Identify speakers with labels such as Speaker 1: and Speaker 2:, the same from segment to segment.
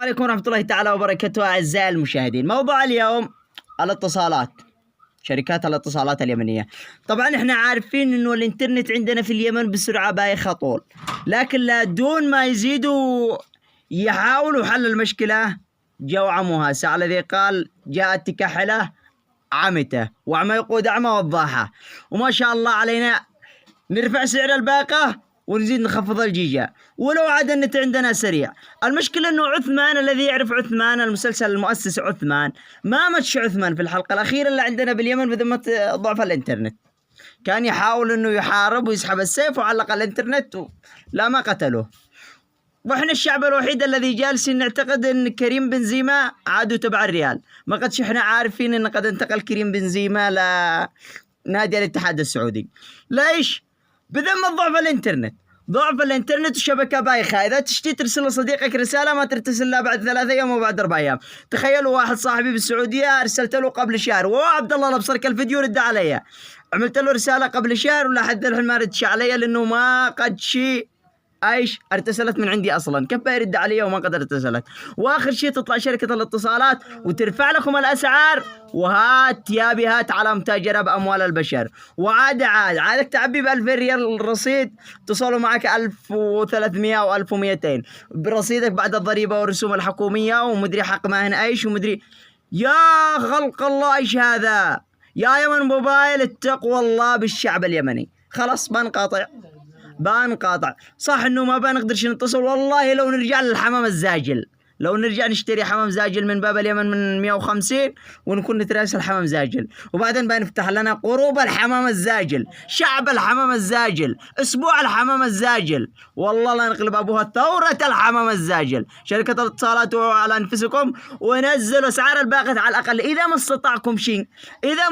Speaker 1: عليكم ورحمة الله تعالى وبركاته. أعزائي المشاهدين، موضوع اليوم الاتصالات، شركات الاتصالات اليمنية. طبعا احنا عارفين انه الانترنت عندنا في اليمن بسرعة بايخة طول، لكن لا دون ما يزيدوا يحاولوا حل المشكلة جو عموها. ساعة الذي قال جاءت تكحله عمته وعما يقود أعمى وضاحة. وما شاء الله علينا نرفع سعر الباقة ونزيد نخفض الجيجا، ولو عاد النت عندنا سريع. المشكلة انه عثمان الذي يعرف عثمان المسلسل المؤسس عثمان ما مشى عثمان في الحلقة الأخيرة اللي عندنا باليمن بذمة ضعف الانترنت. كان يحاول انه يحارب ويسحب السيف وعلق الانترنت لا ما قتله. واحنا الشعب الوحيد الذي جالسين نعتقد ان كريم بنزيما عادوا تبع الريال، ما قدش احنا عارفين ان قد انتقل كريم بنزيما لنادي الاتحاد السعودي. ليش؟ بذمة ضعف الانترنت، ضعف الانترنت والشبكة بايخة. إذا تشتي ترسل لصديقك رسالة ما ترتسل له بعد 3 أيام وبعد 4 أيام. تخيلوا واحد صاحبي بالسعودية أرسلت له قبل شهر، وعبد الله لبصرك الفيديو رد علي، عملت له رسالة قبل شهر ولا حد الحين ما ردش علي لأنه ما قد شيء ايش ارتسلت من عندي اصلا. كيف بيرد علي وما قد ارتسلت؟ واخر شيء تطلع شركة الاتصالات وترفع لكم الاسعار، وهات يا بهات على متاجرة باموال البشر. عادك تعبي ب2000 ريال الرصيد، اتصلوا معك 1300 او 1200 برصيدك بعد الضريبة والرسوم الحكومية ومدري حق ما هنا ايش ومدري. يا خلق الله ايش هذا؟ يا يمن موبايل اتقوا الله بالشعب اليمني. خلاص بنقاطع صح انه ما بنقدرش نتصل. والله لو نرجع للحمام الزاجل، لو نرجع نشتري حمام زاجل من باب اليمن من 150 ونكون نتراسل حمام زاجل، وبعدين بنفتح لنا قروب الحمام الزاجل، شعب الحمام الزاجل، اسبوع الحمام الزاجل. والله لا نقلب ابوها ثورة الحمام الزاجل. شركة الاتصالات على انفسكم ونزلوا اسعار الباقة على الاقل. اذا ما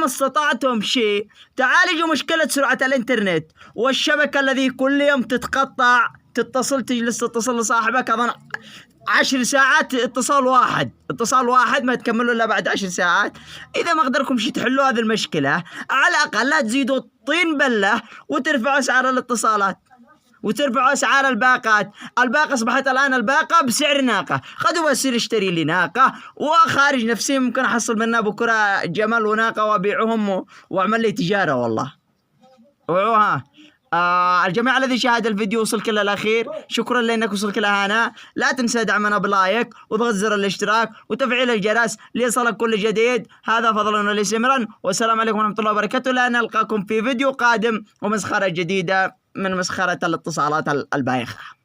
Speaker 1: استطعتم شيء تعالجوا مشكلة سرعة الانترنت والشبكة الذي كل يوم تتقطع. تجلس تتصل لصاحبك اظن 10 ساعات اتصال واحد ما تكملوا الا بعد 10 ساعات. اذا ما قدركم شي تحلوا هذه المشكلة، على الاقل لا تزيدوا الطين بله وترفعوا اسعار الاتصالات وترفعوا اسعار الباقات. الباقة اصبحت الان الباقة بسعر ناقة. خذوا بصير اشتري لي ناقة وخارج نفسي ممكن احصل منها بكرة جمل وناقة وابيعهم واعمل لي تجارة. والله وعوها. الجميع الذي شاهد الفيديو وصلك إلى الأخير، شكرا لأنك وصلك إلى هنا. لا تنسى دعمنا بلايك وضغط زر الاشتراك وتفعيل الجرس ليصلك كل جديد. هذا فضلنا لسمرا، والسلام عليكم ورحمة الله وبركاته. لا نلقاكم في فيديو قادم ومسخرة جديدة من مسخرة الاتصالات البايخة.